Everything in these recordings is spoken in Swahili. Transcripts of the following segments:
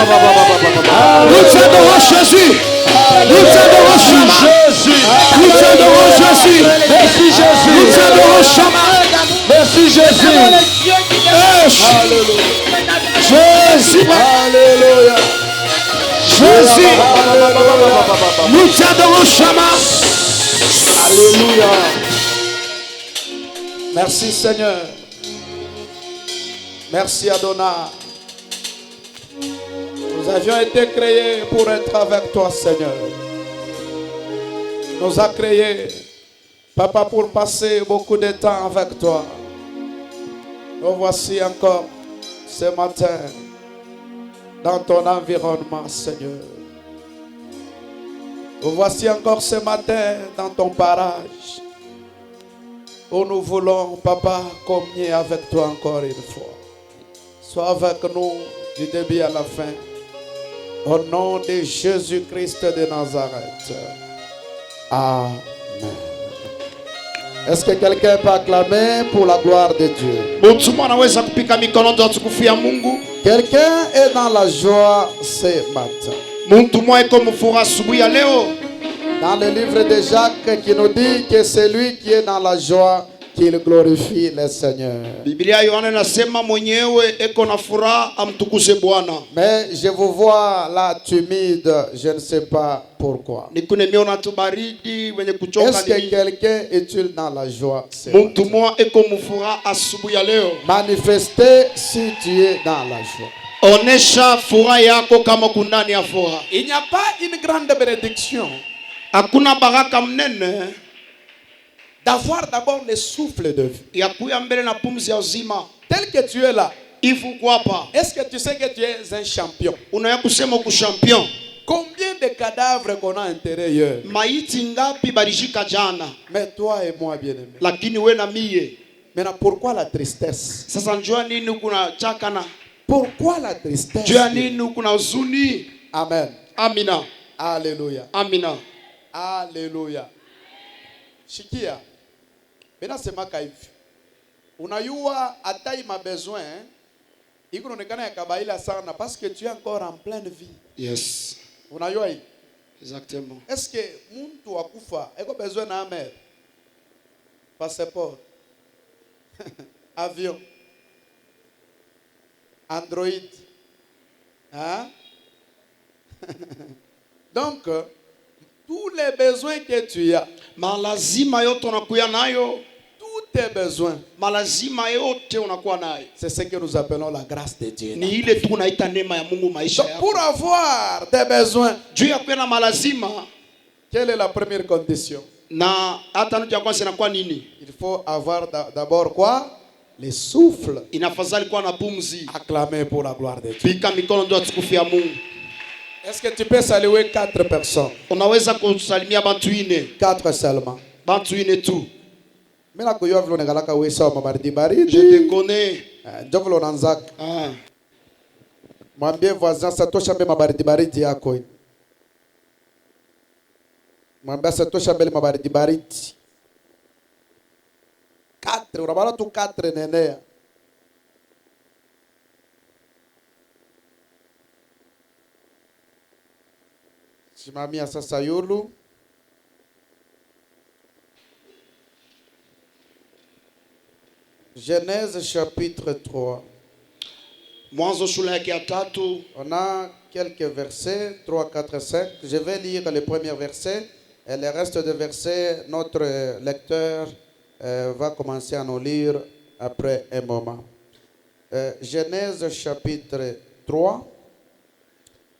Nous t'adorons Jésus. Nous t'adorons Jésus. Nous t'adorons Jésus. Merci Jésus. Nous t'adorons Shama. Merci Jésus. Jésus. Alléluia. Jésus. Nous t'adorons Shama. Alléluia. Merci Seigneur. Merci Adonai. Nous avions été créés pour être avec toi Seigneur. Nous a créés, Papa, pour passer beaucoup de temps avec toi. Nous voici encore ce matin dans ton environnement Seigneur. Nous voici encore ce matin dans ton parage où nous voulons, Papa, communier avec toi encore une fois. Sois avec nous du début à la fin. Au nom de Jésus-Christ de Nazareth. Amen. Est-ce que quelqu'un peut acclamer pour la gloire de Dieu? Quelqu'un est dans la joie ce matin. Dans le livre de Jacques qui nous dit que c'est lui qui est dans la joie qu'il glorifie le Seigneur. Mais je vous vois là timide, je ne sais pas pourquoi. Est-ce que quelqu'un est-il dans la joie? Manifestez si tu es dans la joie. Il n'y a pas une grande bénédiction d'avoir d'abord le souffle de vie. Tel que tu es là, est-ce que tu sais que tu es un champion? Combien de cadavres qu'on a à l'intérieur? Mais toi et moi, bien-aimé. Maintenant, pourquoi la tristesse? Pourquoi la tristesse? Amen. Amina. Alléluia. Amina. Alléluia. Shikia. Maintenant c'est ma kaifu. Unayua atai ma besoin. Iko nonekana yakabaila sana parce que tu es encore en pleine vie. Yes. Unayua hii? Exactement. Est-ce que muntu akufa eko besoin na mer? Passeport. Avion. Android. Hein? Donc tous les besoins que tu as, malazima yote unakuwa nayo, tous tes besoins, malazima yote unakuwa nayo. C'est ce que nous appelons la grâce de Dieu. Ni ile tu unaita neema ya Mungu maisha yako. Pour avoir tes besoins, juu ya kuwa na malazima, quelle est la première condition? Na hata ndio kwanza inakuwa nini? Il faut avoir d'abord quoi? Le souffle. Inafadhali kuwa na pumzi. Acclamer pour la gloire de Dieu. Pika mikono ndio tukufu ya Mungu. Est-ce que tu peux saluer 4 personnes? Unaweza kusalimia bantu 4. 4 seulement. Bantu 4 tu. Mimi nakujua vile unagalaka wewe sawa mabaridi baridi. Je te connais. Ndio vile unaanza. Mwambie voisin satosha mbele mabaridi baridi yako. Mwambie satosha mbele mabaridi baridi. 4, unabala tu 4 nenea. Simamia sasa yulu. Genèse chapitre 3. Mwanzo sura yake ya 3. On a quelques versets, 3, 4, 5. Je vais lire le premier verset et le reste des versets, notre lecteur va commencer à nous lire après un moment. Genèse chapitre 3.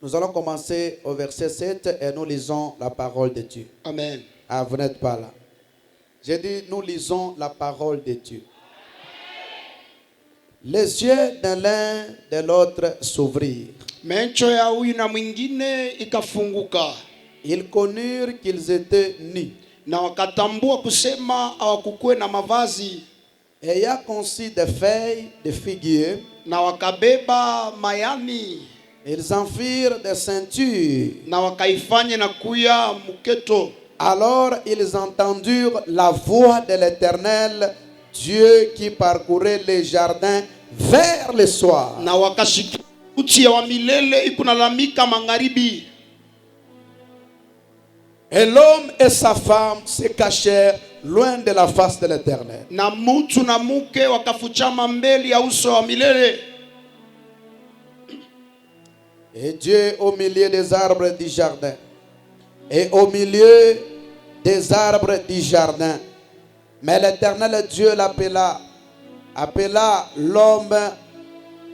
Nous allons commencer au verset 7 et nous lisons la parole de Dieu. Amen. Ah, vous n'êtes pas là. J'ai dit, nous lisons la parole de Dieu. Les yeux de l'un de l'autre s'ouvrirent. Macho ya huyu na mwingine ikafunguka. Ils connurent qu'ils étaient nus. Na wakatambua kusema hawakukue na mavazi. Ayant conçu des feuilles de figuier. Na wakabeba mayani. Ils en firent des ceintures. Na wakaifanya na kuya muketo. Alors ils entendirent la voix de l'Éternel, Dieu qui parcourait les jardins vers le soir. Na wakasikia Sauti ya wa milele ikunalamika magharibi. Et l'homme et sa femme se cachèrent loin de la face de l'Éternel. Na mutu na muke wakafuchama mbele ya uso wa milele. Et Dieu au milieu des arbres du jardin. Et au milieu des arbres du jardin. Mais l'Éternel Dieu appela l'homme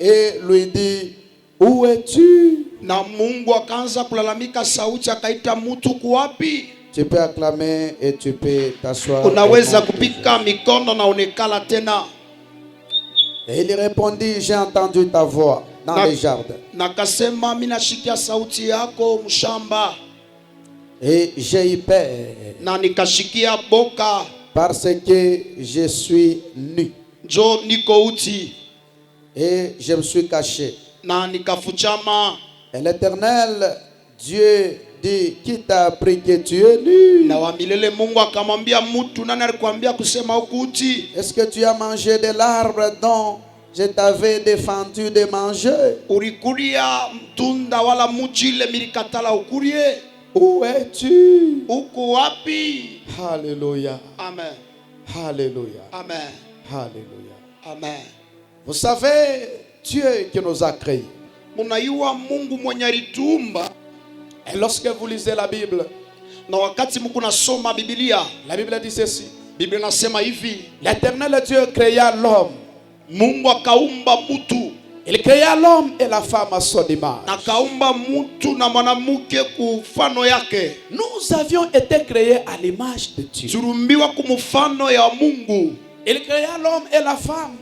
et lui dit, où es-tu? Na Mungu akaanza kulalamika, sauti akaita mutu kuwapi? Tu peux acclamer et tu peux t'asseoir. Unaweza kupika mikono na unekala tena. Et il répondit, j'ai entendu ta voix dans les jardins. Nakasema mimi nashikia sauti yako mshamba. Et j'ai eu peur. Na nikashikia boka. Parce que je suis nu. Jo niko uti. Et je me suis caché. Na nikafuchama. Et l'Éternel Dieu dit, qui t'a appris que tu es nu? Na wa milele Mungu akamwambia mutu, nani alikwambia kusema huku uti? Est-ce que tu as mangé de l'arbre dont je t'avais défendu de manger? Urikulia mtunda wala muchi ile milikatala ukurie? Où es-tu? Uko wapi? Alléluia. Amen. Alléluia. Amen. Alléluia. Amen. Vous savez, Dieu qui nous a créés. Munayua Mungu mwenye alituumba. Et lorsque vous lisez la Bible, na wakati mko nasoma Biblia, la Bible dit ceci. Biblia nasema hivi, l'Éternel Dieu créa l'homme. Mungu akaumba mutu. Il créa l'homme et la femme à son image. Akaumba mutu na mwanamke kufano yake. Nous avions été créés à l'image de Dieu. Turumbiwa kumufano ya Mungu. Il créa l'homme et la femme.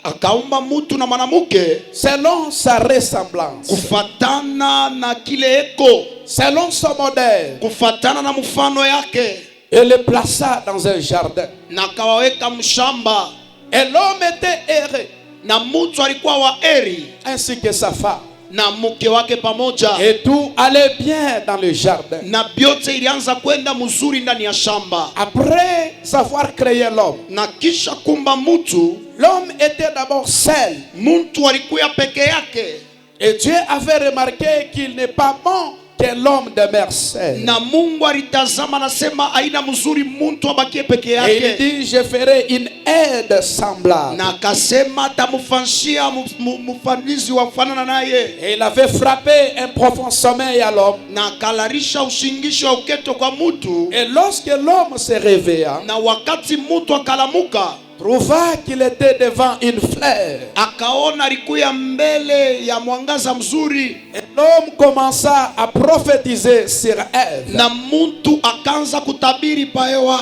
Akaumba mutu na mwanamke selon sa ressemblance. Kufatana na kile eko. Selon son modèle. Kufatana na mfano yake. Et le plaça dans un jardin. Na kawaweka mshamba. Et l'homme était heureux. Na mutu alikuwa wa heri. Ainsi que sa femme. Na mke wake pamoja. Et tout allait bien dans le jardin. Na byote ilianza kwenda mzuri ndani ya shamba. Après savoir créer l'homme. Na kisha kumba mutu. L'homme était d'abord seul. Muntu alikuwa peke yake. Et Dieu avait remarqué qu'il n'est pas bon que l'homme demeure seul. Na Mungu alitazama nasema aina mzuri muntu abakie peke yake. Et il dit, je ferai une aide semblable. Na akasema tamufanshia mfanizi wa kufanana naye. Et il avait frappé un profond sommeil à l'homme. Na kalarisha ushingisho wa uketo kwa mutu. Et lorsque l'homme se réveilla, na wakati mutu akalamuka, trouva qu'il était devant une fleur. Akaona alikuwa mbele ya mwangaza mzuri. Et l'homme commença à prophétiser sur Ève. Na muntu akaanza kutabiri paewa.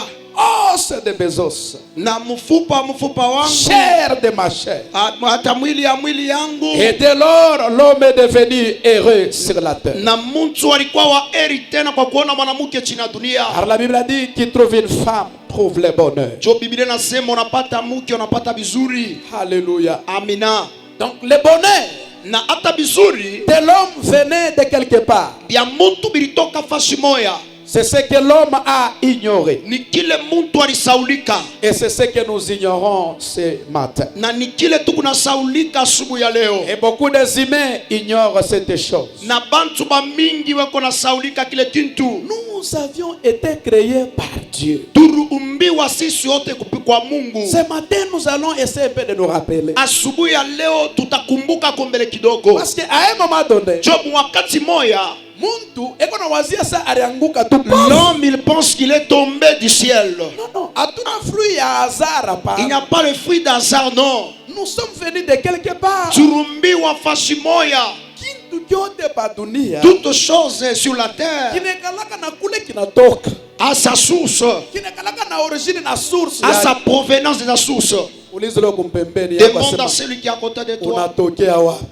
Os de mes os. Na mfupa wangu. Chair de ma chair. Hata mwili ya mwili yangu. Et dès lors, l'homme est devenu heureux sur la terre. Na muntu alikuwa wa heri tena kwa kuona mwanamke chini ya dunia. Alors la Bible a dit qu'il trouve une femme, trouve le bonheur. Jo Biblia nasema unapata mke unapata bizuri. Alléluia. Amina. Donc le bonheur na hata bizuri de l'homme venait de quelque part. Ya muntu bilitoka fashi moya. C'est ce que l'homme a ignoré. Ni kile muntu alisaulika. Et c'est ce que nous ignorons ce matin. Na ni kile tukunasaulika asubuhi ya leo. Et beaucoup des humains ignorent cette chose. Na bantu ba mingi wako nasaulika kile kintu. Nous avions été créés par Dieu. Turuumbiwa sisi wote kwa Mungu. Ce matin nous allons essayer de nous rappeler. Asubuhi ya leo tutakumbuka kombele kidogo. Parce qu'à un moment donné, job wakati moya muntu eko na wazia sa alianguka tu. L'homme il pense qu'il est tombé du ciel. Non, non, hatuna fruit ya hasard pa. Il n'y a pas le fruit d'hasard, non. Nous sommes venus de quelque part. Turumbiwa fashi moya. Kintu kyote pa dunia. Toutes choses sur la terre. Kinekalaka na kule kinatoka. À sa source. Kinekalaka na origine na source. À sa provenance de la source. Demande à celui qui est à côté de toi. Unatokea wapi?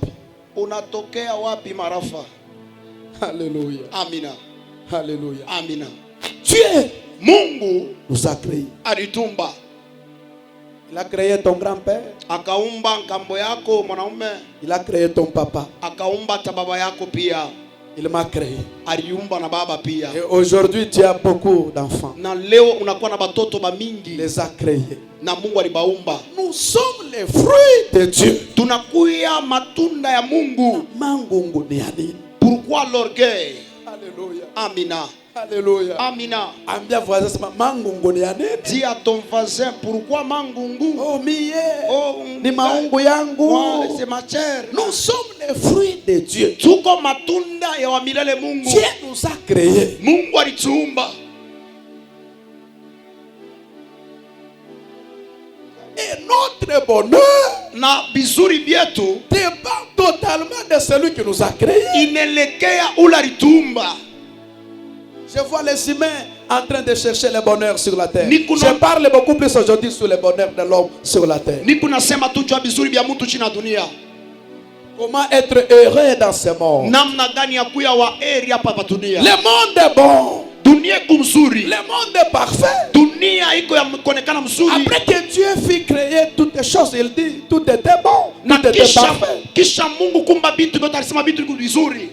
Unatokea wapi marafa? Alléluia. Amina. Alléluia. Amina. Dieu, Mungu nous a créé. Alitumba. Il a créé ton grand-père. Akaumba nkambo yako mwanaume. Il a créé ton papa. Akaumba tababa yako pia. Il m'a créé. aliumba na baba pia. Et aujourd'hui, tu as beaucoup d'enfants. Na leo unakuwa na batoto Il bamingi les a créés. na Mungu alibaumba. Nous sommes les fruits de Dieu. Tunakuya matunda ya Mungu. Mangungu ni ya nini? Pourquoi l'orgueil? Alléluia. Amina. Alléluia. Amina. Ambia voisin sema mangungu ni ya nini? Dis à ton voisin, pourquoi mangungu? Oh mie. Oh, Ni maungu yangu. ouais, c'est ma chair. Nous sommes les fruits de Dieu. Tuko matunda ya wa milele Mungu. Dieu nous a créés. Mungu alituumba. Et notre bonheur Na bizuri vyetu dépend totalement de celui qui nous a créés. inelekea ule alituumba. Je vois les humains en train de chercher le bonheur sur la terre. Ni kuna- Je parle beaucoup plus aujourd'hui sur le bonheur de l'homme sur la terre. Niko nasema tu jua bizuri vya mtu chini ya dunia. Comment être heureux dans ce monde. Namna gani ya kuya wa eri hapa pa dunia. Le monde est bon. Dunia iko mzuri. Le monde est parfait. Dunia iko ya kuonekana mzuri. Après que Dieu fit créer toutes les choses, il dit tout était bon, Na tout était kisha, parfait. kisha Mungu kumba vitu vyote alisema vitu viko vizuri.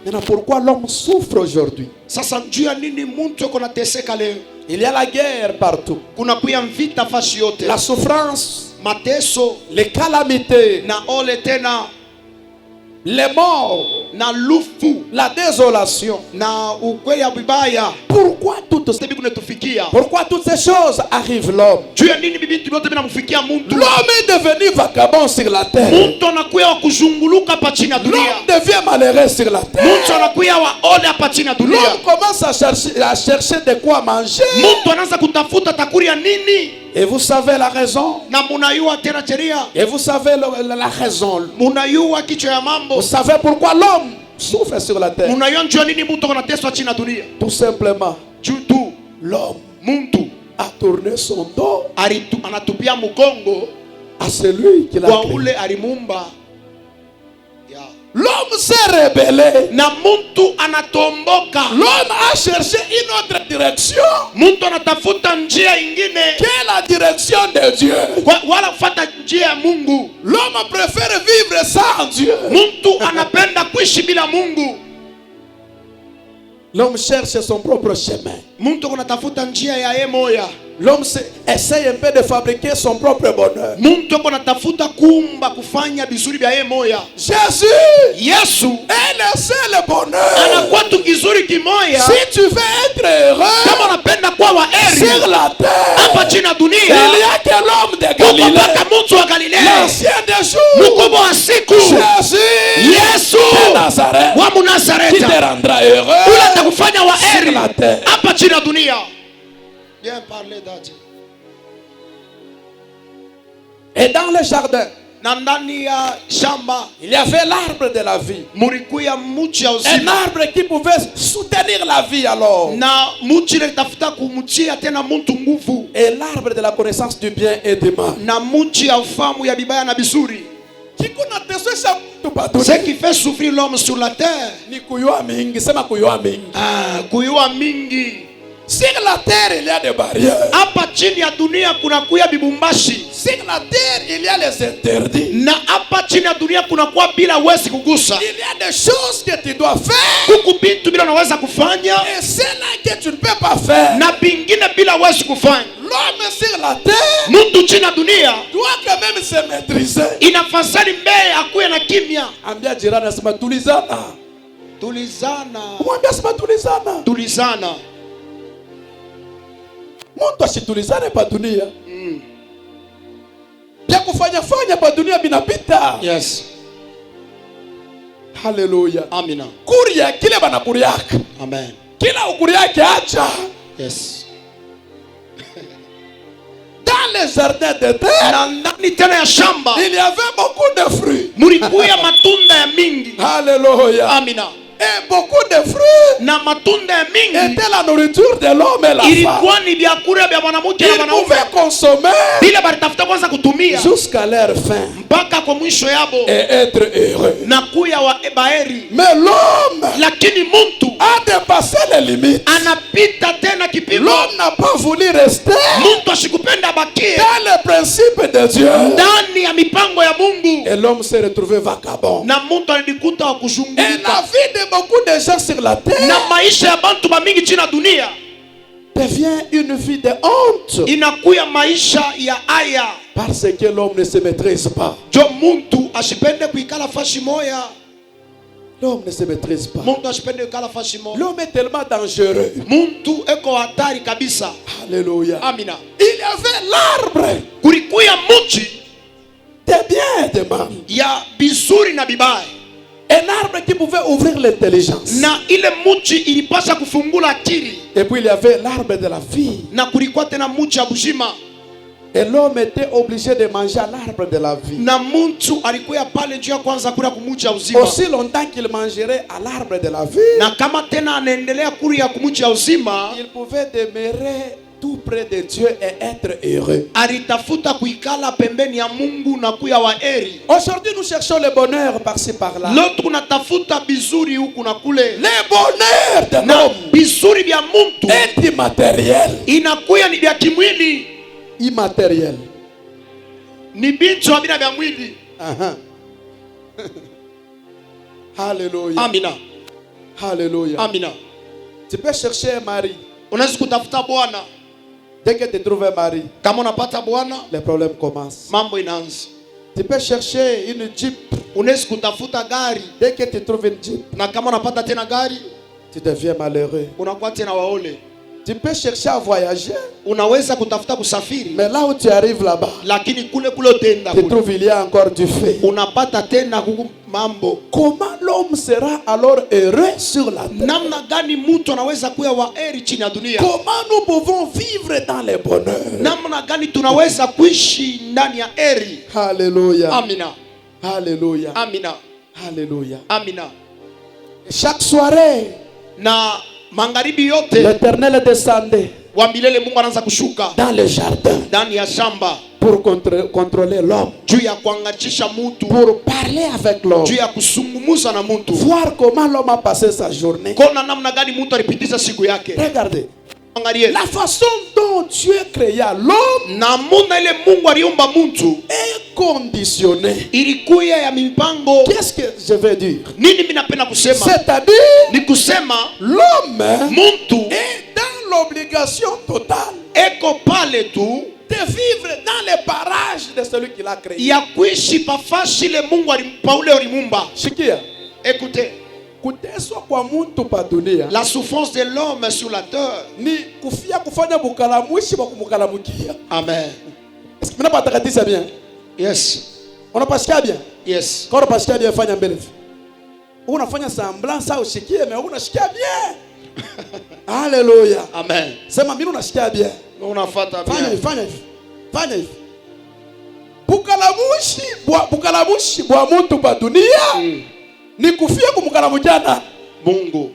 Maintenant, pourquoi l'homme souffre aujourd'hui? Sasa juu ya nini mtu yuko nateseka leo? Il y a la guerre partout. Kuna kuya vita fasi yote. La souffrance, Mateso les calamités, na ole tena les morts, na lufu la désolation. na ukweli ya vibaya. Pourquoi toutes ces, Sasa kunatufikia. pourquoi toutes ces choses arrivent l'homme? Juu ya nini vitu vyote vinamfikia mtu? L'homme est devenu vagabond sur la terre. Mtu anakuya wa kuzunguluka hapa chini ya dunia. L'homme devient malheureux sur la terre. Mtu anakuya wa ole hapa chini ya dunia. L'homme commence à chercher de quoi manger. Mtu anaanza kutafuta takuri ya nini? Et vous savez la raison. Na munayua tena sheria. Et vous savez la raison. Munayua kichwa ya mambo. Vous savez pourquoi l'homme souffre sur la terre. Munayua njua nini mtu anateswa chini ya dunia? Tout simplement, Juu tu l'homme mtu a tourné son dos anatupia mgongo à celui qui l'a kwa créé. ule alimumba. Yeah. L'homme s'est rebellé. Na mtu anatomboka. L'homme a cherché une autre direction Mtu anatafuta njia ingine que la direction de Dieu. wala kufuata njia ya Mungu. L'homme préfère vivre sans Dieu. Mtu anapenda kuishi bila Mungu. L'homme cherche son propre chemin. Mtu anatafuta njia ya yeye moya. L'homme essaye un peu de fabriquer son propre bonheur. Mtu anatafuta kumba kufanya vizuri vya yeye moya. Jésus Yesu est le seul bonheur. anakuwa tu kizuri kimoya. Si tu veux être heureux Kama unapenda kuwa wa sur heri la terre, hapa chini ya il dunia, n'y a que l'homme de kuko Galilée, mpaka mtu wa Galilea, l'ancien des jours, mkubwa wa siku, Jésus Yesu de Nazareth, wa qui te Munazareta, rendra heureux ule atakufanya wa sur heri la terre. hapa chini ya dunia. Bien parlé dadi. Et dans le jardin, Na ndani ya shamba il y avait l'arbre de la vie. mulikuya muchi ya Un uzima, arbre qui pouvait soutenir la vie alors. na muchi ile tafuta kumchia tena mtu nguvu, Et l'arbre de la connaissance du bien et du mal. na muchi ya ufahamu ya bibaya na bizuri. Ce qui fait souffrir l'homme sur la terre, Ni kuyua mingi, sema kuyua mingi. kuyua mingi. Sur la terre, il y a des barrières. Hapa chini ya dunia kuna kuya bibumbashi, Sur la terre, il y a les interdits. na hapa chini ya dunia kuna kuwa bila wezi kugusa. Il y a des choses que tu dois faire. Kuku bintu bila unaweza kufanya, Et celles-là que tu ne peux pas faire. na bingine bila wezi kufanya. L'homme sur la terre Mtu chini ya dunia doit quand même se maîtriser. inafasali mbele akuye na kimya. Ambia jirani asema tulizana. Tulizana, Mwambia asema tulizana. tulizana. Mtu asitulizane pa dunia. Pia kufanya fanya pa dunia binapita. Yes. Hallelujah. Amina. Kuria kile banakuriaka. Amen. Kila ukuriake acha. Yes. Dans les jardins de terre, Na ndani tena ya shamba il y avait beaucoup de fruits. mulikuya matunda ya mingi. Alléluia. Amina. Et beaucoup de fruits Na matunda ya mingi étaient la nourriture de l'homme et la femme. ilikuwa ni vyakula vya mwanamke na Ils mwanaume. pouvaient consommer Bila balitafuta kwanza kutumia jusqu'à leur fin mpaka kwa mwisho yabo et être heureux. na kuya wa baheri. Mais l'homme Lakini mtu a dépassé les limites. anapita tena kipimo. L'homme n'a pas voulu rester Muntu ashikupenda bakie dans le principe de Dieu. ndani ya mipango ya Mungu. Et l'homme s'est retrouvé vagabond. Na muntu alijikuta wa Et la kushungulika. vie de beaucoup de gens sur la terre Na maisha ya bantu bamingi chini ya dunia devient une vie de honte. inakuya maisha ya aya. Parce que l'homme ne se maîtrise pas. Jo muntu ashipende kuikala fashi moya. L'homme ne se maîtrise pas. Muntu ashipende kuikala fashi moya. L'homme est tellement dangereux. Muntu eko hatari kabisa. Alléluia. Amina. Il y avait l'arbre Kulikuya muchi de bien et de mal. ya bizuri na bibaya. Un arbre qui pouvait ouvrir l'intelligence. Na ile muchi ilipasha kufungula akili. Et puis il y avait l'arbre de la vie. Na kulikuwa tena muchi ya bujima. Et l'homme était obligé de manger à l'arbre de la vie. Na muntu alikuya pale juu ya kwanza kula kumuchi ya uzima. Aussi longtemps qu'il mangerait à l'arbre de la vie, Na kama tena anaendelea kula ya kumuchi ya uzima, il pouvait demeurer tout près de Dieu et être heureux. alitafuta kuikala pembeni ya Mungu na kuya wa eri. Aujourd'hui, nous cherchons le bonheur par-ci par-là. Leo tunatafuta bizuri huku na kule. Le bonheur de Na l'homme bizuri vya muntu est immatériel. inakuya ni vya kimwili, Immatériel. ni bintu habina vya mwili. Uh-huh. Alléluia. Amina. Alléluia. Amina. Tu peux chercher un mari. Unaweza kutafuta bwana. Dès que tu trouves un mari, Kama unapata bwana, les problèmes commencent. mambo inaanza. Tu peux chercher une Jeep. Unaweza kutafuta gari, Dès que tu trouves une Jeep, na kama unapata tena gari, tu deviens malheureux. unakuwa tena waole. Tu peux chercher à voyager, Unaweza kutafuta kusafiri, mais là où tu arrives là-bas, lakini kule kule utaenda tu kule, trouves il y a encore du feu. unapata tena huku mambo. Comment l'homme sera alors heureux sur la terre? Namna gani mtu anaweza kuwa waeri chini ya dunia? Comment nous pouvons vivre dans le bonheur? Namna gani tunaweza kuishi ndani ya eri? Alléluia. Amina. Alléluia. Amina. Alléluia. Amina. Chaque soirée, Na magharibi yote l'Éternel descendait wa milele Mungu anaanza kushuka dans le jardin ndani ya shamba pour contrôler l'homme, juu ya kuangatisha mtu, pour parler avec l'homme, juu ya kusungumuza na mtu, voir comment l'homme a passé sa journée. kona namna gani mtu alipitisha siku yake. Regardez, Angalie la façon dont Dieu créa l'homme namuna ile Mungu aliumba mtu est conditionnée. ilikuya ya mipango. Qu'est-ce que je veux dire? Nini mimi napenda kusema C'est-à-dire, ni kusema l'homme mtu est dans l'obligation totale eko pale tu de vivre dans les parages de celui qui l'a créé. ya kuishi pafashi ile Mungu alimpa ule ulimumba. Shikia, Écoutez, kuteswa kwa mtu pa dunia la souffrance de l'homme sur la terre. ni kufia kufanya bukalamushi wa kumukalamukia. Amen. Est-ce que mnapata kabisa bien? Yes. Unapasikia bien? Yes. Kwa unapasikia bien, fanya mbele. Unafanya semblant ça ushikie mais unashikia bien. Alléluia. Amen. Sema mimi unashikia bien. Unafuata Fanya hivi, bien. fanya hivi. Fanya hivi. Bukalamushi bwa mtu pa dunia ni kufia kumukalamukiana. Mungu.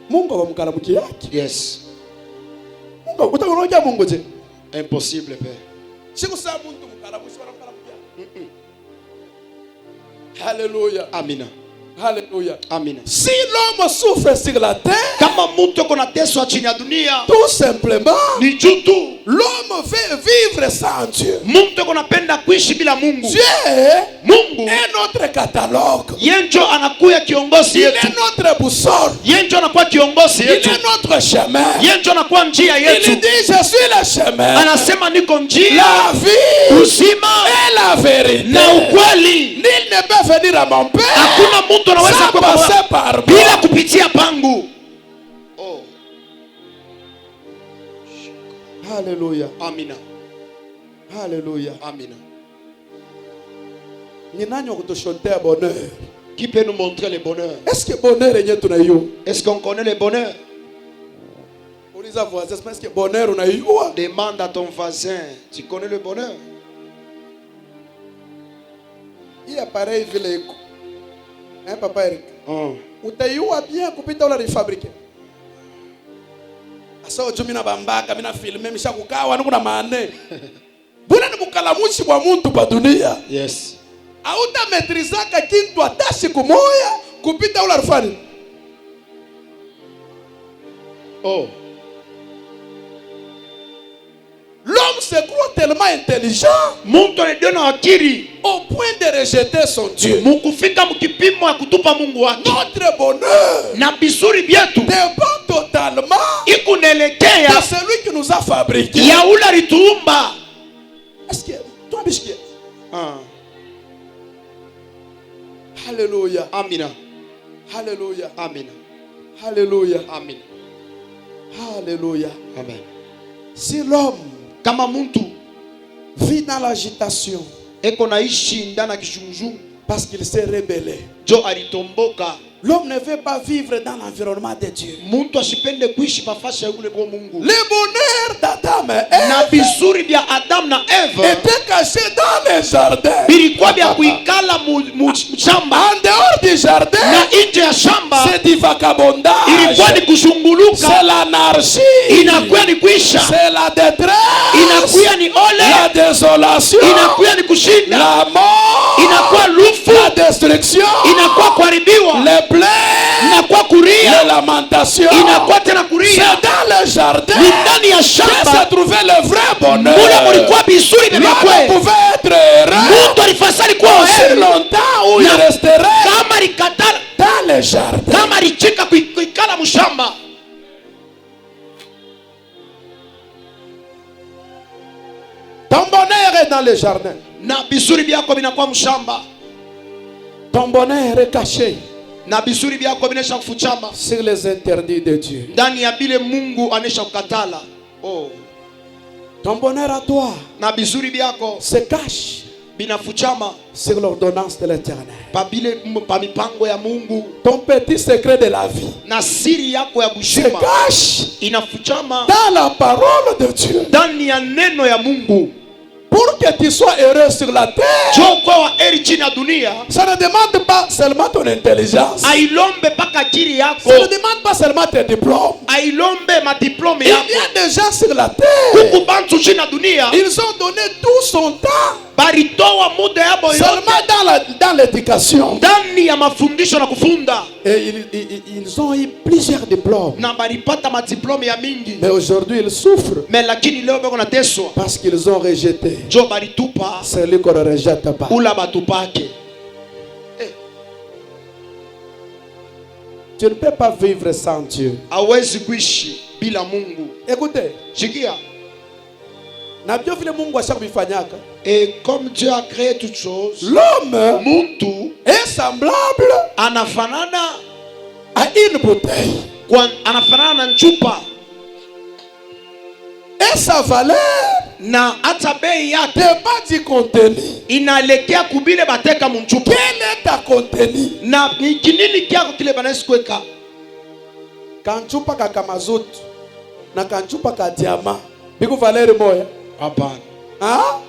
Mungu abamukalamukia yake. Yes. Mungu utakunoja Mungu je? Impossible, Père. Siku saa mtu mukalamushi wanamukalamukia. Alléluia. Amina. Alléluia. Amina. Si l'homme souffre sur la terre, Kama mtu ako na teswa chini ya dunia tout simplement, ni juu tu l'homme veut vivre sans Dieu. mtu ako napenda kuishi bila Mungu. Dieu Mungu est notre catalogue. yenjo anakuya kiongozi Il yetu. est notre boussole. Yenjo anakuwa kiongozi Il yetu. est notre chemin. Yenjo anakuwa njia Il yetu. dit, je suis le chemin, Anasema niko njia, la vie uzima et la vérité. na ukweli. Nul ne peut venir à mon Père Hakuna mtu anaweza sans kuwa passer par bila moi. kupitia pangu. Oh, Alléluia. amina. Alléluia. Amina. Ni nani wa kutushontea bonheur? Qui peut nous montrer le bonheur? Est-ce que bonheur yenyewe tunaiyo? Est-ce qu'on connaît le bonheur? Uliza voisin, est-ce que bonheur unaiyo? Demande à ton voisin, tu connais le bonheur? Hii appareil vile iko. Papa Eric. Utaiua bien kupita ula refabrique. Asa ujumi na bambaka, mina filme, misha kukawa, nuku na maane. Buna ni bukalamushi bwa muntu pa dunia. Yes. Auta metrizaka kintu hata siku moya kupita ula rufani. Oh. L'homme se croit tellement intelligent Muntu anajiona akili au point de rejeter son Dieu. mukufika mkipimo ya kutupa Mungu wake. Notre bonheur Na vizuri vyetu dépend totalement ikunaelekea de celui qui nous a fabriqués. ya ule alituumba. Est-ce que toi, Bishki? Ah, Alléluia. amina, Alléluia. amina, Alléluia. amina, Alléluia. amen. Si l'homme Kama muntu vit dans l'agitation eko naishi ndani ya kishunguzungu parce qu'il s'est rebellé, jo alitomboka, l'homme ne veut pas vivre dans l'environnement de Dieu. muntu asipende kuishi pafasi ya ule kwa Mungu. Le bonheur d'Adam Na et vizuri vya Adam na Ève Eva était caché dans les jardins. vilikuwa vya kuikala shamba, En dehors du jardin, na nje ya shamba c'est du vagabondage, ilikuwa ni kushunguluka, c'est l'anarchie, inakuwa ni kuisha, c'est la détresse, inakuwa ni la ole, désolation, inakuwa ni kushinda, la mort, inakuwa lufu, la destruction, inakuwa kuharibiwa, les plaies, inakuwa kuria, les lamentations. inakuwa tena C'est kuria. dans le jardin Ni ndani ya que se shamba trouvait le vrai bonheur. mule mulikuwa vizuri vya L'homme kweli. pouvait être heureux Mtu alifasali kuwa aussi heri longtemps où il Na- resterait kama likatala, dans le jardin. kama lichika kuikala mshamba. Ton bonheur est dans le jardin. Na vizuri vyako vinakuwa mshamba, Ton bonheur est caché na vizuri vyako vinaisha kufuchama sur les interdits de Dieu. ndani ya bile Mungu anesha kukatala. Oh, Ton bonheur à toi na vizuri vyako se cache vinafuchama sur l'ordonnance de l'Éternel. pa mipango ya Mungu, Ton petit secret de la vie na siri yako ya se kushima cache inafuchama dans la parole de Dieu. ndani ya neno ya Mungu. Pour que tu sois heureux sur la terre, Jo kwa wa heri chini ya dunia, ça ne demande pas seulement ton intelligence. ailombe paka akili yako, Ça ne demande pas seulement tes diplômes. ailombe madiplome Il y yako. a des gens sur la terre, Huku bantu chini ya dunia ils ont donné tout son temps baritoa muda yabo yote seulement dans l'éducation. ndani ya mafundisho na kufunda, Et ils ont eu plusieurs diplômes. na baripata madiplome ya mingi, Mais aujourd'hui, ils souffrent me lakini leo beko nateswa parce qu'ils ont rejeté jo baritupa celui qu'on ne rejette pas. ula batupake. Tu ne peux pas vivre sans Dieu. Hawezi kuishi bila Mungu. Écoutez, Sikia, na bio vile Mungu ashakuvifanyaka, et comme Dieu a créé toutes choses, l'homme muntu est semblable anafanana à une bouteille. anafanana na nchupa, Et sa valeur na hata bei yake dépend du contenu. inaelekea kubile bateka munchupa, Quel est ta contenu? na ni kinini kyako kile banaisi kuweka. Kanchupa ka kamazut na kanchupa ka diama biku valeri moya. Hapana Hein?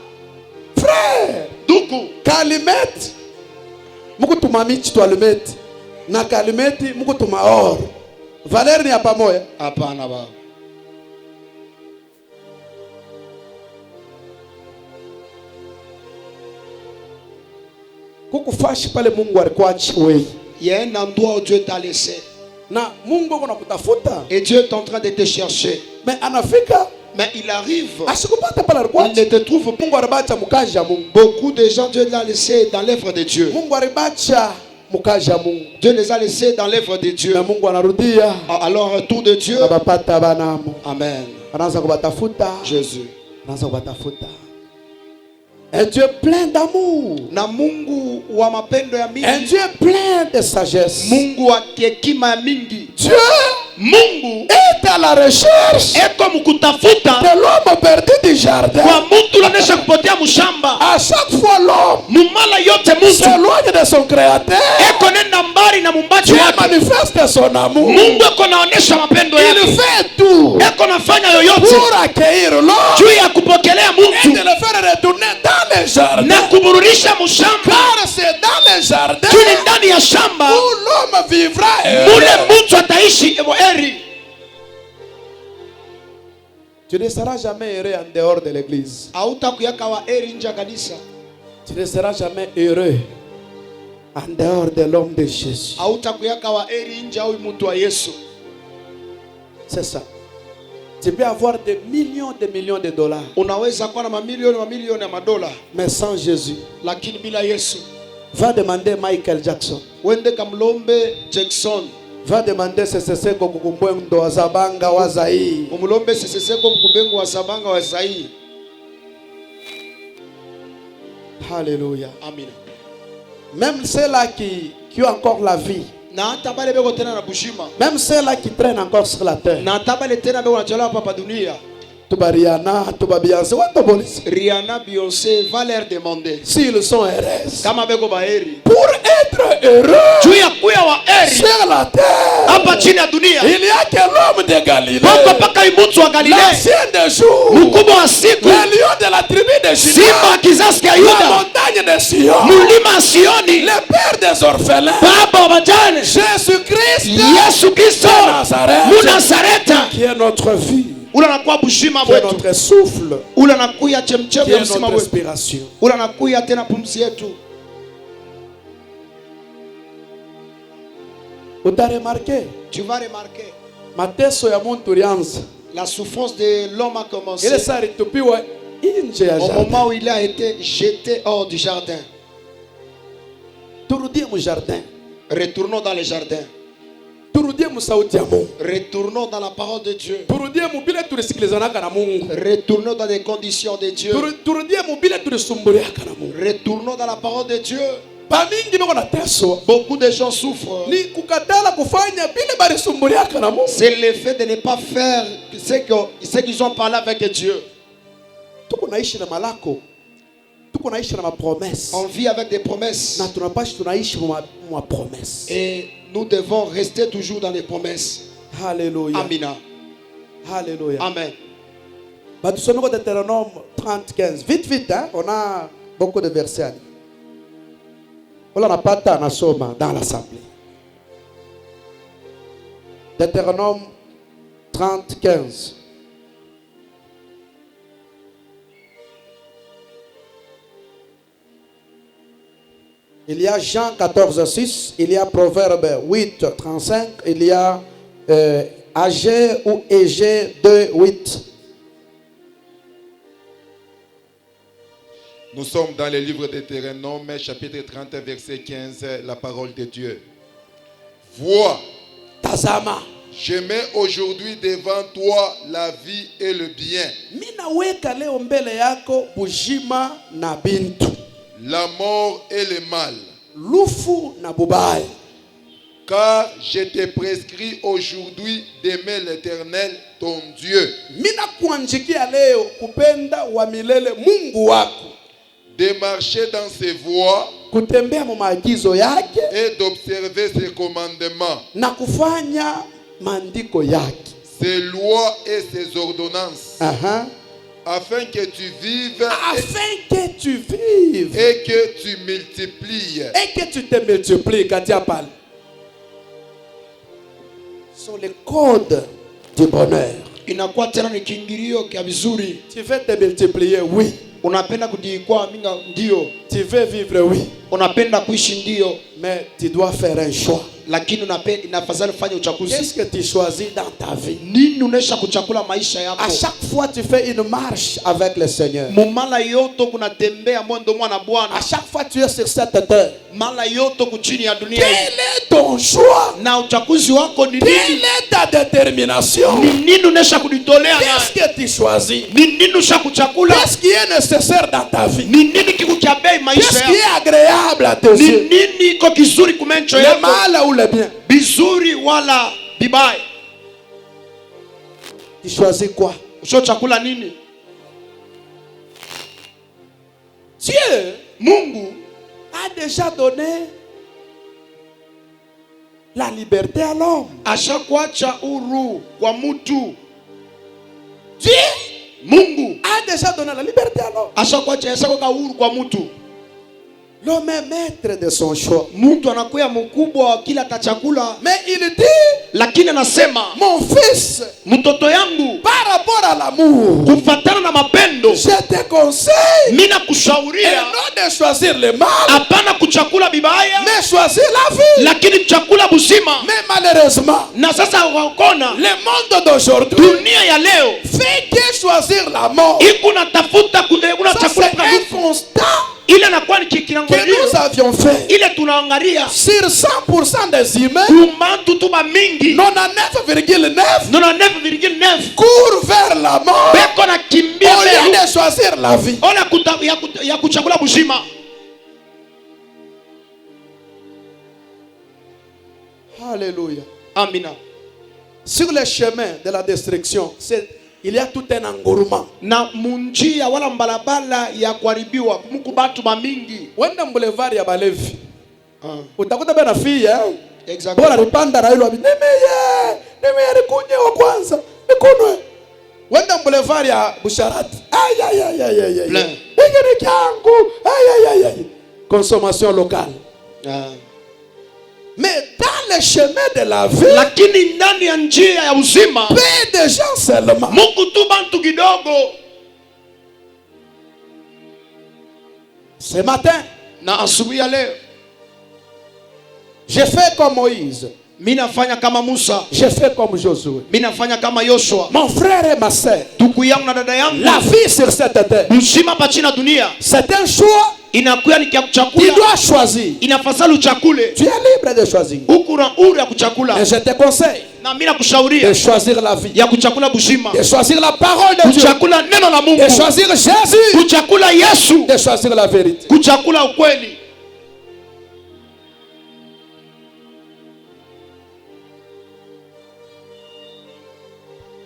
Frère, duku, kalimeti muku tuma michi tu alimeti na kalimeti muku tuma or. Valeri ni hapa moya. hapana baba. Kukufashi pale Mungu alikuachi wewe. Il y a un endroit où Dieu t'a laissé Na Mungu kuna kutafuta. et Dieu est en train de te chercher, Mais anafika mais il arrive, asikupata pale il alikuachi. ne te trouve pas. Mungu alibacha mukaji ya Mungu. Beaucoup de gens, Dieu l'a laissé dans l'œuvre de Dieu. Mungu alibacha mukaji ya Mungu. Dieu les a laissés dans l'œuvre de Dieu. Na Mungu anarudia Alors, retour de Dieu. abapata banamo. Amen. Anaanza kubatafuta. Jésus. Anaanza kubatafuta. Un Dieu plein d'amour. Na Mungu wa mapendo ya Un mingi. Dieu plein de sagesse. Mungu wa hekima ya mingi. Dieu Mungu est à la recherche eko mkutafuta de l'homme perdu du jardin. kwa mtu unaonesha kupotea mshamba. À chaque fois l'homme Mumala yote mtu s'éloigne de son créateur. eko nenda mbali na mumbaji Dieu wake. manifeste son amour. Mungu eko naonesha mapendo Il yake, fait tout eko nafanya yoyote pour accueillir l'homme juu ya kupokelea et mtu de le faire retourner dans le jardin. na kuburudisha mshamba, Car c'est dans le jardin juu ni ndani ya shamba où l'homme vivra. mule mtu ataishi heri. Tu ne seras jamais heureux en dehors de l'église. Hautakuyaka wa heri nje ya kanisa, Tu ne seras jamais heureux en dehors de l'homme de Jésus. hautakuyaka wa heri nje au mtu wa Yesu. C'est ça. Tu peux avoir des millions de dollars. Unaweza kuwa na mamilioni ya madola, Mais sans Jésus. lakini bila Yesu. Va demander Michael Jackson. Wende kamlombe Jackson. Va demander Seseseko Kukumbwendo wa Zabanga wa Zaïre. Umulombe Seseseko Kukumbengu wa Zabanga wa Zaïre. Alléluia. Amina. Même ceux-là qui ont encore la vie. Na hata bale beko tena na bushima. Même ceux-là qui traînent encore sur la terre. Na hata bale tena beko wanachelewa hapa dunia. Tuba Rihanna, Tuba Beyoncé, what police? Rihanna, Beyoncé va leur demander. S'ils sont heureux. Kama beko baheri. Pour être heureux. Juu ya kuya wa heri. Sur la terre. Hapa chini ya dunia. Il y a que l'homme de Galilée. Papa paka imutu wa Galilea. L'ancien des jours. Mkubwa wa siku. Le lion de la tribu de Juda. Simba kizazi cha La Yuda. montagne de Sion. Mulima Sioni. Le père des orphelins. Baba wa wajane. Jésus-Christ. Yesu Kristo. Munazareta. Qui est notre vie. Ula nakuwa bushima Qui est wetu. notre souffle. Ula nakuya chemchemi Qui ya est msima notre wetu. respiration. Ula nakuya tena pumzi yetu. Vous avez remarqué? Tu vas remarquer. Mateso ya muntu ulianza. La souffrance de l'homme a commencé Ile saa alitupiwa nje ya au jardin. moment où il a été jeté hors du jardin. Turudie mu jardin. Retournons dans le jardin. Turudie mu sauti ya Mungu. Retournons dans la parole de Dieu. Turudie mu bile tulisikilizanaka na Mungu. Retournons dans les conditions de Dieu. Turudie mu bile tulisumbuliaka na Mungu. Retournons dans la parole de Dieu. Pamingi biko na teso. Beaucoup de gens souffrent. Ni kukatala kufanya bile balisumbuliaka na Mungu. C'est le fait de ne pas faire ce qu'ils ont parlé avec Dieu. Tuko naishi na malako. Tuko naishi na mapromesse. On vit avec des promesses. Na tunapashi tunaishi mu promesse. Et nous devons rester toujours dans les promesses. Alléluia. Amina. Alléluia. Amen. Batusome kwa Deutéronome 30:15. Vite, hein? On a beaucoup de versets. On n'a pas tant à soma dans l'assemblée. Deutéronome 30:15. Il y a Jean 14:6, il y a Proverbe 8:35, il y a Agé ou Égée 2:8. Nous sommes dans le livre de Deutéronome, chapitre 30, verset 15, la parole de Dieu. Vois, Tazama, je mets aujourd'hui devant toi la vie et le bien, minaweka leo mbele yako bujima na bintu, la mort et le mal. lufu na bubaya. Car je te prescris aujourd'hui d'aimer l'Éternel, ton Dieu, Mina kuanjikia leo kupenda wa milele Mungu wako, de marcher dans ses voies kutembea mu maagizo yake et d'observer ses commandements, na kufanya maandiko yake. ses lois et ses ordonnances, Aha. afin que tu vives Afin que tu vives et que tu multiplies. et que tu te multiplies. Katia pale. Sont les codes du bonheur. Inakuwa tena ni kiingilio kia vizuri. Tu veux te multiplier, oui. Unapenda kujikwaa minga ndio. Tu veux vivre, oui. Unapenda kuishi ndio. Mais tu dois faire un choix. Lakini inafadhali ufanye uchaguzi. Qu'est-ce que tu choisis dans ta vie? Nini unaisha kuchakula maisha yako? À chaque fois tu fais une marche avec le Seigneur. Mumala yoto kunatembea mwendo mwana Bwana. À chaque fois tu es sur cette terre. Mala yoto kuchini ya dunia. Quel est ton choix? Na uchaguzi wako ni Quelle nini? est ta détermination? Ni nini unaisha kujitolea? Qu'est-ce que tu choisis? Ni nini usha kuchakula? Qu'est-ce qui est nécessaire dans ta vie? Ni nini kikukiabei maisha Qu'est-ce qui yako? est agréable à tes Ni yeux? nini iko kizuri kumencho Le yako? mal ou le bien? Bizuri wala bibaya? Tu choisis quoi? Usho chakula nini? Dieu Mungu a déjà donné la liberté à l'homme. ashakuacha huru kwa mtu. Dieu Mungu a déjà donné la liberté à l'homme. ashakuacha huru kwa mtu. L'homme est maître de son choix. Mtu anakuwa mkubwa wa kila atachakula. Mais il dit, Lakini anasema, mon fils, mtoto yangu, par rapport à l'amour, kufatana na mapendo, je te conseille, mimi et nakushauria, non de choisir le mal, hapana kuchakula bibaya, mais choisir la vie. lakini chakula buzima. Mais malheureusement, Na sasa wakona le monde d'aujourd'hui dunia ya leo fait que choisir la mort. iko natafuta kuna Ça, chakula c'est kwa un constat ile nakuwa ni que kikiangalia nous avions fait. ile tunaangalia Sur 100% des humains, kumantu tuba mingi 99,9 99,9 courent vers la mort beko na kimbia au lieu mbele de choisir la vie. ona ya kuchakula buzima. Alléluia. Amina. Sur le chemin de la destruction, il y a tout un engouement. Na munjia wala mbalabala ya kuharibiwa muku batu ba mingi. Wenda boulevard ya balevi. Utakuta bana fia. Exactly. Bora ripanda na hilo nimeye rikunye wa kwanza. Nikunwe. Wenda boulevard ya Busharati. Ay. Plein. Ngene kyangu. Ay. Consommation locale. Mais dans le chemin de la vie, Lakini ndani ya njia ya uzima peu de gens seulement. Mungu tu bantu kidogo. Ce matin, Na asubuhi ya leo j'ai fait comme Moïse. mimi nafanya kama Musa, J'ai fait comme Josué. mimi nafanya kama Yoshua. Mon frère et ma sœur, Ndugu yangu na dada yangu, la vie sur cette terre, uzima pa chini ya dunia c'est un choix. inakuwa ni kia Tu kuchakula. dois choisir. Inafasali uchakule. Tu es libre de choisir. Huku na uhuru ya kuchakula. Et je te conseille Na mimi nakushauria de choisir la vie, ya kuchakula bushima. de choisir la parole de Dieu, Kuchakula neno la Mungu. de choisir Jésus, Kuchakula Yesu. de choisir la vérité. Kuchakula ukweli.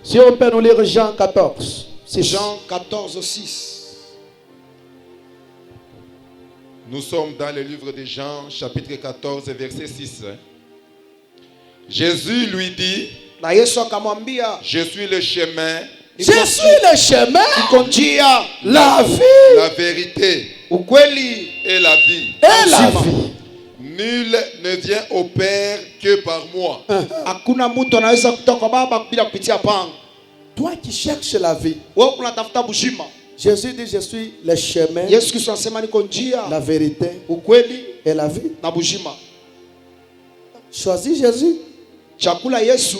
Si on peut nous lire Jean 14, c'est Jean 14:6. Nous sommes dans le livre de Jean, chapitre 14, verset 6. Jésus lui dit, Na Yesu akamwambia, je suis le chemin, Je suis le chemin, iko njia, la vie la vérité ukweli et la vie. et la Uzima. vie. Nul ne vient au Père que par moi. Hakuna mtu anaweza kutoka kwa Baba bila kupitia pango. Toi qui cherches la vie, Wewe unatafuta bushima. Jésus dit, je suis le chemin, Yesu Kristo anasema niko njia, la vérité ukweli et la vie. na bushima. Choisis Jésus. Chakula Yesu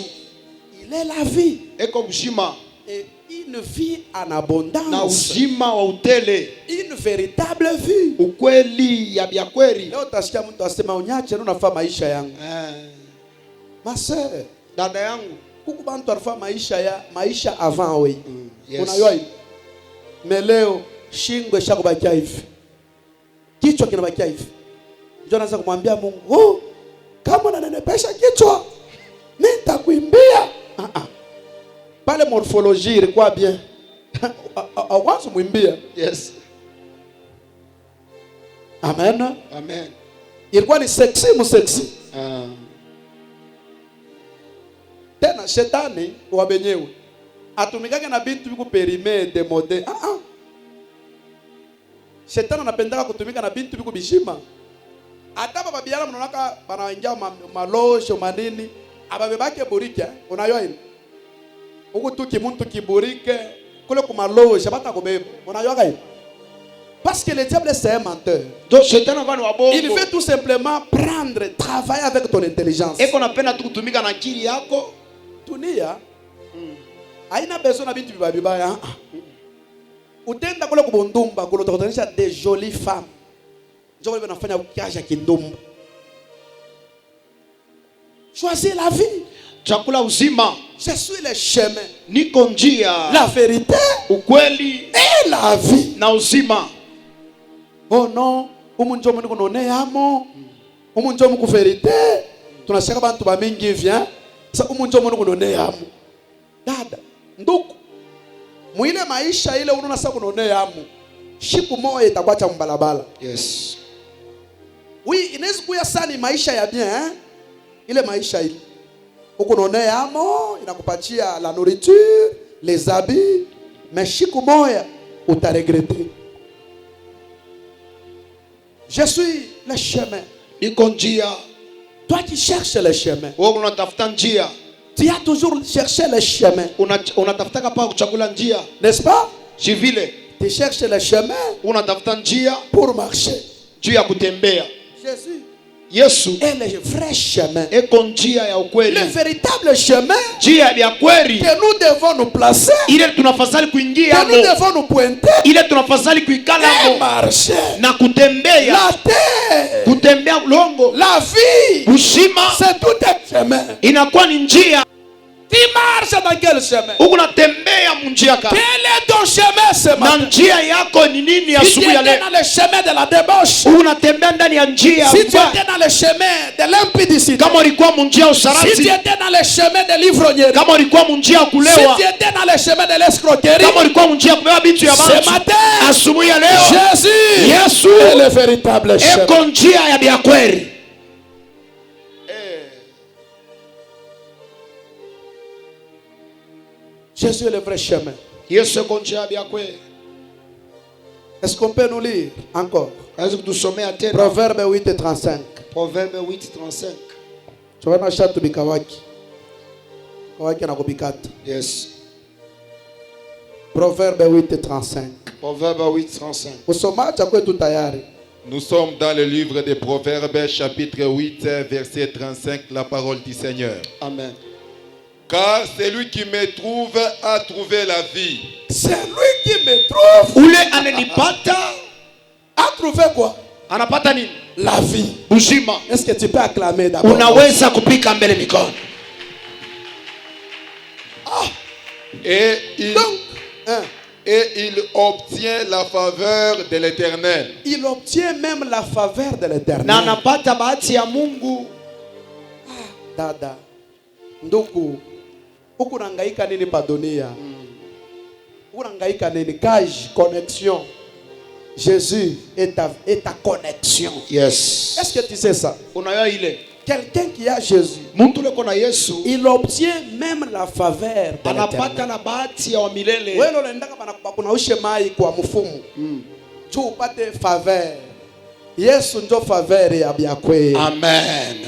Il est la vie. eko bushima Et une vie en na abondance. uzima wa utele, Une véritable vie. ukweli ya bya kweli. Leo utasikia mtu asema unyache unafaa maisha yangu. Ma sœur, Dada yangu, huku bantu alifaa maisha avant wewe. yes. Unajua hivi? Leo shingo ishakubakia hivi. Kichwa kinabakia hivi. Ndio anaanza kumwambia Mungu, "Oh, kama unanenepesha kichwa, mimi nitakuimbia." Pale morphologie ilikuwa bien. Awanzo mwimbia. Yes. Amen. Amen. Ilikuwa ni sexy musexy. Tena shetani wa benyewe atumikake na bintu biku perime de mode. Shetani anapendaka kutumika na bintu biku bishima. Hata baba biara mnaonaka banaingia malosho manini ababebake burike. Unajua hili? Huku tu kimuntu kiburike kule kumalosho bata kubeba. Unajua hili? Parce que le diable c'est un menteur. Donc shetani kwa ni wabongo. Il veut tout simplement prendre, travailler avec ton intelligence. Eko napenda tu kutumika na akili yako. Dunia haina besoin na bintu bibaya. Utenda kule kubundumba kule utakutanisha des jolies femmes. Njoo wale wanafanya ukiaja kindumba. Choisis la vie. Chakula uzima. Je suis le chemin, Niko njia, la vérité ukweli et la vie. na uzima. Oh non, umunjo mungu none yamo. Umunjo mungu vérité. Tunashaka bantu ba mingi vient. Sa umunjo mungu none yamo. Dada, nduku. Mwile maisha ile unaona sasa kunone yamo. Shiku moyo itakuacha mbalabala. Yes. Oui, inaweza kuya sana maisha ya bien, hein? Ile maisha ile. Ukunone yamo inakupatia la nourriture, les habits, mais shiku moya utaregretter. Je suis le chemin. Niko njia. Toi qui cherches le chemin, Wewe unatafuta njia. tu as toujours cherché le chemin, Unatafuta pa kuchagula njia. n'est-ce pas? Si vile Tu cherches le chemin unatafuta njia pour marcher. juu ya kutembea. Jésus Yesu est le vrai chemin. eko njia ya ukweli. Le véritable chemin Njia ya kweli. que nous devons nous placer, Ile tunafadhali kuingia que nous hapo. devons nous pointer Ile tunafadhali kuikala et hapo marcher. na kutembea. La terre, Kutembea longo. la vie, Ushima c'est tout un chemin. inakuwa ni njia. Tu marches dans quel chemin? Huko unatembea munjia ka. Quel est ton chemin ce Na matin? njia yako ni nini Si tu asubuhi ya étais leo? dans le chemin de la débauche, Unatembea ndani ya njia. si tu étais dans le chemin de l'impudicité, Kama ulikuwa munjia ya si tu usharati, étais dans le chemin de l'ivrognerie, kama ulikuwa munjia ya si kulewa, tu étais dans le chemin de l'escroquerie, kama ulikuwa munjia ya kubeba vitu ya ce watu, matin, asubuhi ya leo Jésus Yesu est le véritable chemin. eko njia ya bia kweli. Jésus est le vrai chemin. Yesu eko njia ya bia kweli. Est-ce qu'on peut nous lire encore? Naweza kutusomea tena Proverbe 8:35. Proverbe 8:35. Tuona shatu bikawaki. Kawaki na kubikata. Yes. Proverbe 8:35. Proverbe 8:35. Usomaji kwetu tayari. Nous sommes dans le livre des Proverbes, chapitre 8, verset 35, la parole du Seigneur. Amen. Car celui qui me trouve a trouvé la vie. Celui qui me trouve Ule ananipata a trouvé quoi? anapata nini? La vie. Uzima. Est-ce que tu peux acclamer d'abord? Unaweza kupika mbele mikono. Et il, Donc, hein, et il obtient la faveur de l'Éternel. il obtient même la faveur de Na l'Éternel. anapata bahati ya Mungu. Dada, ndugu, huku nangaika nini pa dunia? Huku nangaika nini? Cage, connexion. Jésus est ta connexion. Yes. Est-ce que tu sais ça? Unayo ile. Quelqu'un qui a Jésus, Mtu leko na Yesu il obtient même la faveur de anapata l'Éternel. na bahati ya wa milele. Wewe unaendaka kunaushe mai kwa mfumu. Tu upate faveur. Yesu ndio faveur ya biakwe. Amen.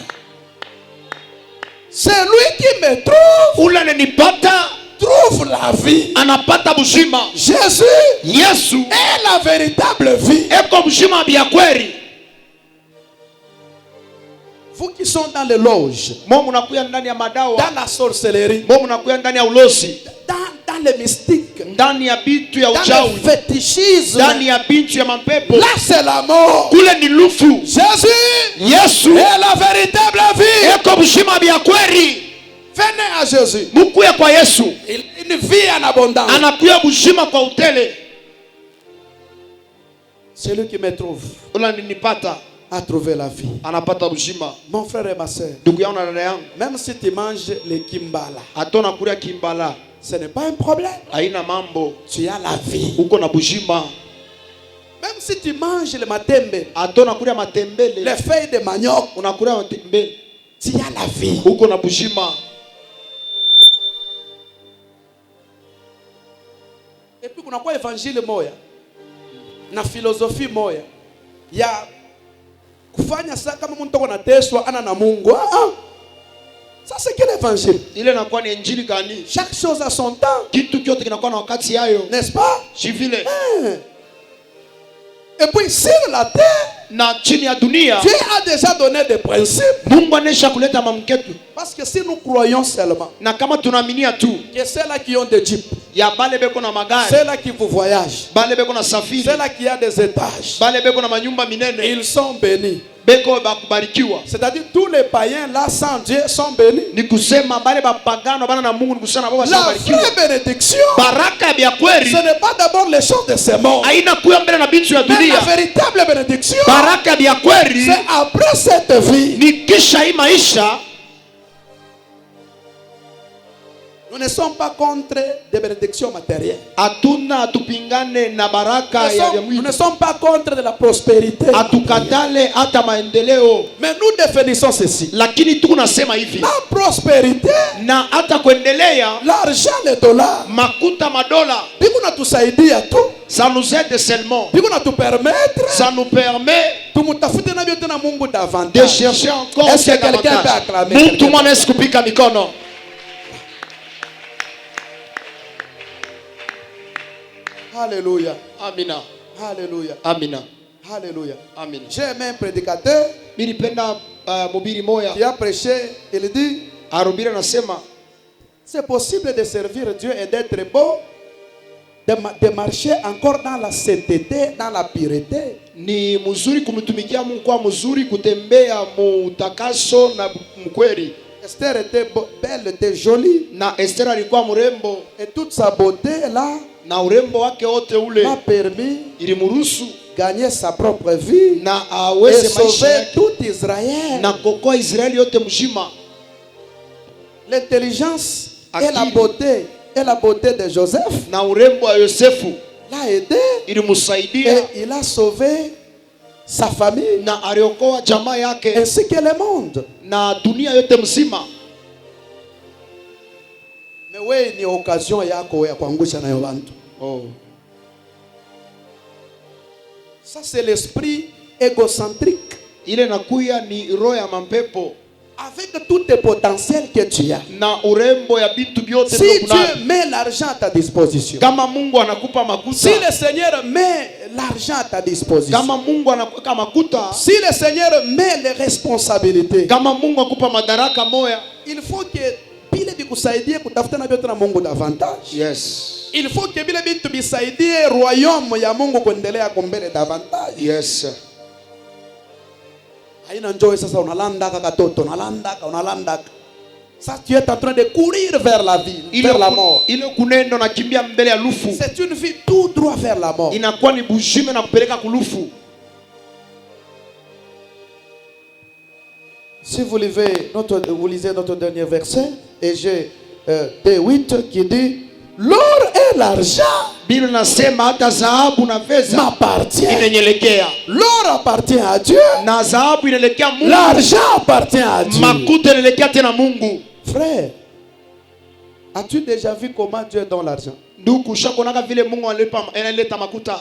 Celui qui me trouve Ule ananipata trouve la vie. anapata buzima. Jésus Yesu est la véritable vie. eko buzima bia kweli. Vous qui sont dans les loges, Mo mnakuya ndani ya madawa. dans la sorcellerie, Mo mnakuya ndani ya ulozi. dans les mystiques, Ndani ya bitu ya dans uchawi. le fétichisme, Ndani ya bintu ya mapepo. là c'est la mort. Kule ni lufu. Jésus Yesu est la véritable vie. eko buzima bia kweli. Venez à Jésus. Mukuye kwa Yesu. Il a une vie en abondance. Anakuya buzima kwa utele. Celui qui me trouve Ule ananipata a trouvé la vie. anapata buzima. Mon frère et ma soeur, Ndugu yangu na dada yangu, même si tu manges les kimbala, atona kulia kimbala. ce n'est pas un problème. Haina mambo. Tu as la vie. Uko na buzima. Même si tu manges le matembe, Atona kulia matembele. les feuilles de manioc, Unakulia matembele. tu as la vie. Uko na buzima. Et puis kuna kwa évangile moya na philosophie moya ya kufanya sasa kama mtu ako nateswa ana na Mungu. Ça c'est quel évangile? Ile inakuwa ni injili gani? Chaque chose a son temps, Kitu kyote kinakuwa na wakati yayo. n'est-ce pas? Si vile Et puis sur la terre, na chini ya dunia Dieu a déjà donné des principes. Mungu anesha kuleta mamketu. Parce que si nous croyons seulement Na kama tunaaminia tu que ceux-là qui ont des jeeps, ya bale beko na magari, ceux-là qui vous voyagent, bale beko na safiri, ceux-là qui ont des étages, bale beko na manyumba minene, ils sont bénis. beko bakubarikiwa. C'est-à-dire tous les païens là sans Dieu sont bénis. Ni kusema bale bapagano bana na Mungu ni kusema baba La barikiwa. vraie bénédiction, Baraka ya kweli ce n'est pas d'abord les choses de ce monde. haina kuya mbele na bitu ya Mais la dunia. véritable bénédiction, Baraka ya kweli c'est après cette vie. ni kisha hii maisha. Nous ne sommes pas contre des bénédictions matérielles. Hatuna atupingane na baraka ya Nous mwili. ne sommes pas contre de la prospérité. Atukatale hata maendeleo. Mais nous définissons ceci. Lakini tunasema hivi. La prospérité, Na hata kuendelea, l'argent, les dollars, makuta madola, biko natusaidia tu, ça nous aide seulement. biko natupermettre Ça nous permet tumutafute na vyote na Mungu de davantage. chercher encore Est-ce que quelqu'un peut acclamer? Mtu mwanaweza kupika mikono. Alléluia. Amina. Alléluia. Amina. Alléluia. Amina. J'ai aimé un prédicateur Nilipenda mhubiri moya qui a prêché. Il dit, arubira nasema c'est possible de servir Dieu et d'être beau, de marcher encore dans la sainteté, dans la pureté. ni mzuri kumtumikia Mungu, kwa mzuri kutembea mutakaso na mkweli. Esther était belle, était jolie. Na Esther alikuwa mrembo, Et toute sa beauté là na urembo wake wote ule m'a permis ilimruhusu gagner sa propre vie na et aweze maisha sauver yake tout Israël. na kuokoa Israeli yote mzima. L'intelligence et la Akili. beauté de Joseph Na urembo wa Yosefu l'a aidé ilimsaidia et il a sauvé sa famille na aliokoa jamaa yake ainsi que le monde. na dunia yote mzima. Mais wewe ni occasion yako ya kuangusha nayo watu. Oh. Ça c'est l'esprit égocentrique. Ile nakuya ni roho ya mampepo Avec tous tes potentiels que tu as. na urembo ya vitu vyote Si vyo kuna. Dieu met l'argent à ta disposition, Kama Mungu anakupa makuta, si le Seigneur met l'argent à ta disposition, kama Mungu anakupa makuta, si le Seigneur met les responsabilités, kama Mungu akupa madaraka moya, il faut que bile bikusaidie kutafuta na vyote na Mungu davantage. yes, Il faut que bile bitu bisaidie royaume ya Mungu kuendelea kumbele davantage. yes. Haina njoo sasa unalandaka katoto, unalandaka. Ça tu es en train de courir vers la vie, vers la mort. Ile kunendo nakimbia mbele ya lufu, C'est une vie tout droit vers la mort. inakuwa ni bushime na kupeleka kulufu. Si vous lisez notre dernier verset, et j'ai D8 qui dit, l'or et l'argent Biblia nasema hata dhahabu na fedha m'appartient. inaelekea, L'or appartient à Dieu, na dhahabu inaelekea Mungu, l'argent appartient à Dieu. makuta inaelekea tena Mungu. Frère, as-tu déjà vu comment Dieu donne l'argent? Ndugu, ushakonaka vile Mungu analeta makuta?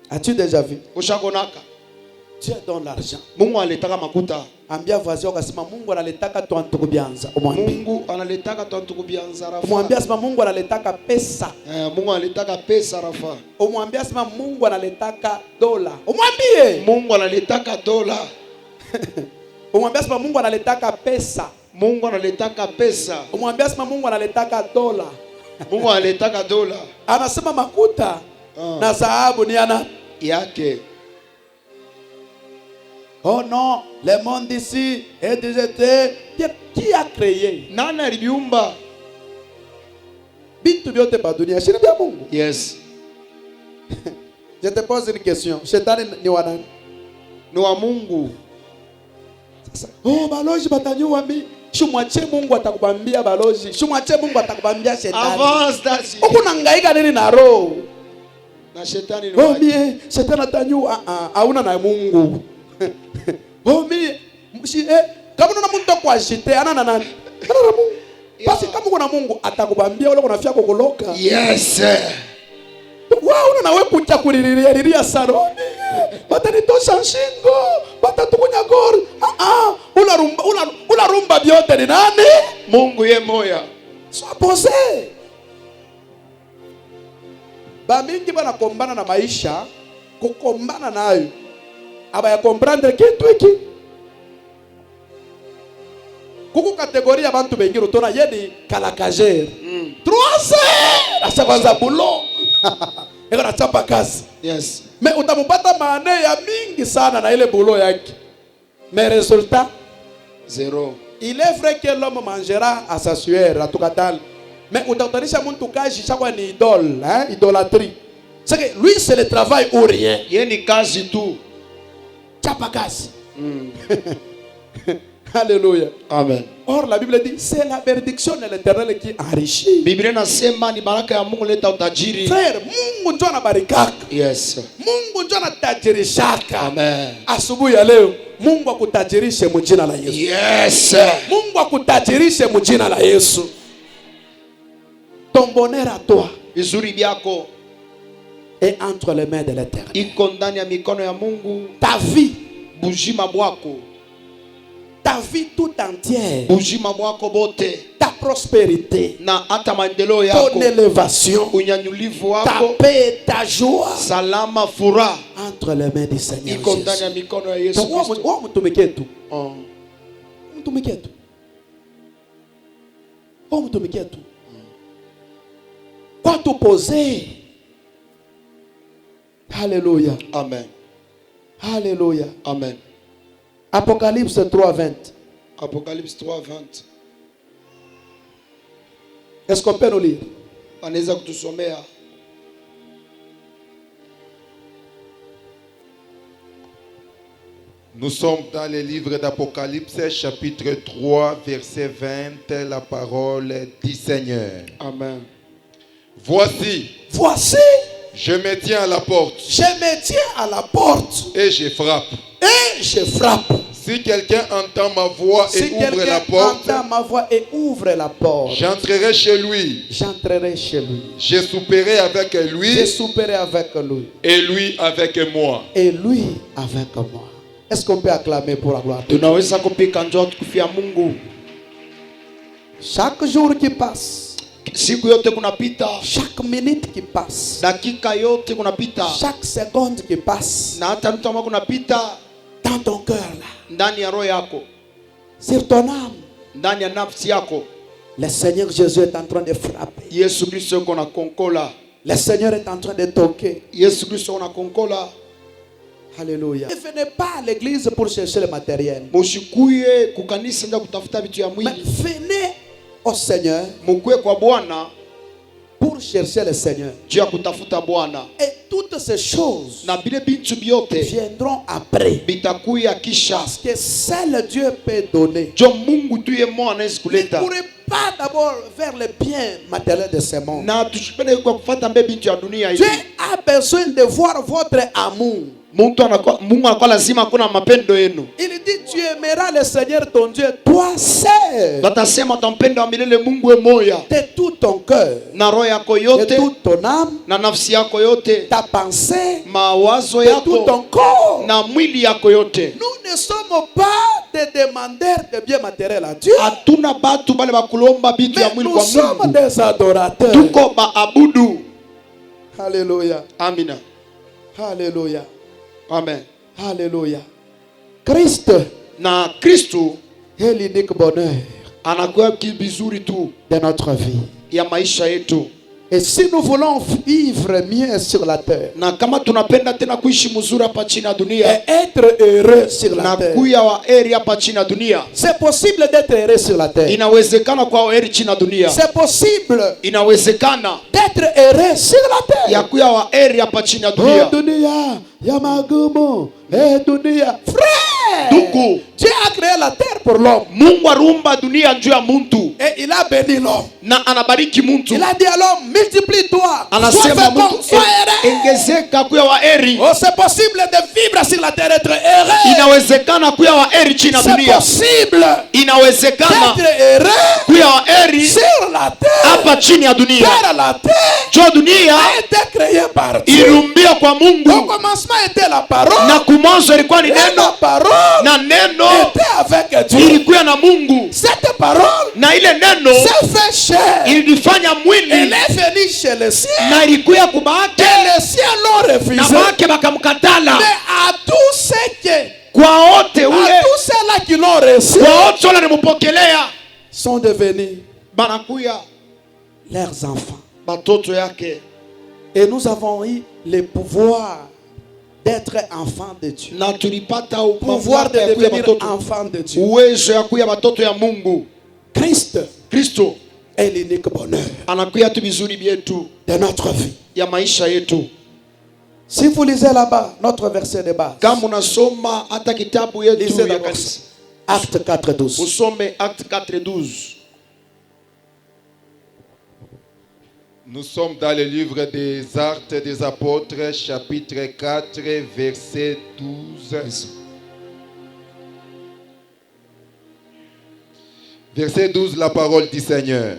As-tu déjà vu? Ushakonaka Dieu donne l'argent. Mungu analetaka makuta? Ambia voisin ukasema Mungu analetaka twantukubianza. Umwambie. Mungu analetaka twantukubianza rafa. Umwambie asema Mungu analetaka pesa. Mungu analetaka pesa rafa. Umwambie asema Mungu analetaka dola. Umwambie. Mungu analetaka dola. Umwambie asema Mungu analetaka pesa. Mungu analetaka pesa. Umwambie asema Mungu analetaka dola. Mungu analetaka dola. Anasema makuta na dhahabu ni ana yake. Oh non, le monde ici est déserté. Qui a créé? Nani alibiumba? Bitu vyote pa dunia shini vya Mungu. Yes. Je te pose une question. Shetani ni wa nani? Ni wa Mungu. Sasa, oh baloji batanyua mi. Shumwache Mungu atakubambia baloji. Shumwache Mungu atakubambia shetani. Avance dasi. Huko nangaika nini na roho? Na shetani ni Oh wake. mie, shetani atanyua hauna na Mungu. Oh mie, kama una mtu kwa jite ana na nani? Ana na Mungu. Basi kama kuna Mungu atakubambia ule unafia kukoloka. Yes. Wao una nawe kucha kulililia saroni. Batanitosha shingo, batatukunya gori. Ula rumba vyote ni nani? Mungu ye moya. Sois posé. Ba mingi bana kombana na maisha, kukombana nayo. Aba ya comprendre kitu hiki. Kuku kategoria bantu bengi rutona yeni kalakajere. 3 heures. Asa kwanza bulo. Eko na chapa kazi. Yes. Me utamupata maane ya mingi sana na ile bulo yake. Mais résultat, 0. il est vrai que l'homme mangera à sa sueur, à tout catal. Mais utautanisha mtu kazi chakwa ni idole, hein, idolâtrie. C'est que lui c'est le travail ou rien. Ye ni kazi tu. Chapa kazi. Alléluia. Amen. Or, la Bible dit, c'est la bénédiction de l'Éternel qui enrichit. Biblia inasema ni baraka ya Mungu leta utajiri. Frère, Mungu ndio anabarikaka. Yes. Mungu ndio anatajirishaka. Amen. Asubuhi ya leo, Mungu akutajirishe mjina la Yesu. Yes. Mungu akutajirishe mjina la Yesu. Ton bonheur à toi Vizuri byako est entre les mains de l'Éternel. iko ndani ya mikono ya Mungu. Ta vie, Bujima bwako, ta vie tout entière, bujima bwako bote ta prospérité, na hata maendeleo ton yako, élévation, unyanyulivu ta wako, paix, ta joie salama, furaha entre les mains du Seigneur iko ndani ya Jésus. mikono ya Yesu Kristo. Wa mtumikie tu. Mtumikie tu. Wa mtumikie tu. Kwa tuposer. Alléluia. Amen. Alléluia. Amen. Apocalypse 3:20. Apocalypse 3:20. Est-ce qu'on peut nous lire? Anaweza kutusomea? Nous sommes dans le livre d'Apocalypse, chapitre 3, verset 20. La parole du Seigneur. Amen. Voici, Voici, je me tiens à la porte je me tiens à la porte et je frappe. et je frappe. Si quelqu'un entend ma voix et Si ouvre la quelqu'un porte, entend ma voix et ouvre la porte, j'entrerai chez lui. j'entrerai chez lui. Je souperai avec lui Je souperai avec lui. et lui avec moi. Et lui avec moi. Est-ce qu'on peut acclamer pour la gloire de Dieu? Tunaweza kupika njoo tukufia Mungu. Chaque jour qui passe, Siku yote kunapita, chaque minute qui passe, dakika yote kunapita, chaque seconde qui passe, na hata mtu ambaye kunapita dans ton cœur là, ndani ya roho yako, sur ton âme, ndani ya nafsi yako, le Seigneur Jésus est en train de frapper. Yesu Kristo yuko na konkola. Le Seigneur est en train de toquer. Yesu Kristo yuko na konkola. Alléluia. Ne venez pas à l'église pour chercher le matériel. Mushikuye kukanisa ndio kutafuta vitu ya Mais mwili. venez au Seigneur Mukue kwa Bwana pour chercher le Seigneur. juu ya kutafuta Bwana. Et toutes ces choses Na bile bintu byote viendront après. bitakuya kisha. Parce que seul Dieu peut donner. Jo Mungu tu ye mwana anaweza Il ne kuleta. pourrait pas d'abord vers le bien matériel de ce monde. Na tushipende kwa kufuata mbe bintu ya dunia Dieu hivi. a besoin de voir votre amour. Mungu anakuwa lazima kuna mapendo yenu. Il dit tu aimeras le Seigneur ton Dieu, toi seul, Batasema tampenda wa milele Mungu we moya. de tout ton cœur, Na roho yako de yote, toute ton âme, na nafsi yako yote, ta pensée, mawazo de tout ton yako, corps. na mwili yako yote. Nous ne sommes pas des demandeurs de biens matériels à Dieu, Hatuna batu bale bakulomba bitu ya mais mwili nous kwa sommes Mungu. des adorateurs. Tuko baabudu. Alléluia. Amina. Alléluia. Amen. Alléluia. Christ Na Kristo est l'unique bonheur anakuwa kibizuri tu de notre vie. ya maisha yetu. Et si nous voulons vivre mieux sur la terre Na kama tunapenda tena kuishi mzuri hapa chini ya et dunia être heureux sur na la terre, kuya wa heri hapa chini ya dunia, c'est possible d'être heureux sur la terre. inawezekana kwa heri chini ya dunia, C'est possible inawezekana d'être heureux sur la ya terre. kuya wa heri hapa chini ya Oh dunia. dunia, ya magumu, dunia. Frère, Ndugu, Dieu a créé la terre pour l'homme Mungu arumba dunia juu ya muntu et il a béni l'homme. na anabariki muntu. Il a dit à l'homme, multiplie-toi, sois Anasema fécond, muntu sois heureux. engezeka kuya wa heri. Oh, c'est possible de vivre sur la terre, être heureux. Inawezekana kuya wa heri chini ya C'est dunia. possible Inawezekana d'être heureux kuya wa heri sur la terre. hapa chini ya dunia. Car la terre Jo dunia a été créée par Dieu. iliumbia kwa Au Mungu commencement était la parole. na kumwanzo ilikuwa ni Et la neno parole na neno était avec Dieu. ilikuwa na Mungu Cette parole na ile neno s'est fait chair. ilifanya Elle mwili est venue chez les siens. na ilikuwa kubake Et les siens l'ont na refusé. bake bakamkatala. Mais à tous ceux qui, Kwa wote à ule tous ceux-là qui l'ont reçu, kwa wote wale nimupokelea sont devenus banakuya leurs enfants. batoto yake. Et nous avons eu le pouvoir d'être enfants de Dieu. Na tulipata Pouvoir de mamlaka ya kuya devenir batoto, enfants de Dieu. uwezo ya kuya batoto ya Mungu. Christ Kristo est l'unique bonheur anakuya tu vizuri byetu de notre vie. ya maisha yetu. Si vous lisez là-bas notre verset de base, Kama unasoma hata kitabu yetu lisez ya d'abord kanisa, Acte 4:12. Usome Acte 4:12. Nous sommes dans le livre des Actes des Apôtres, chapitre 4, verset 12. Verset 12, la parole du Seigneur.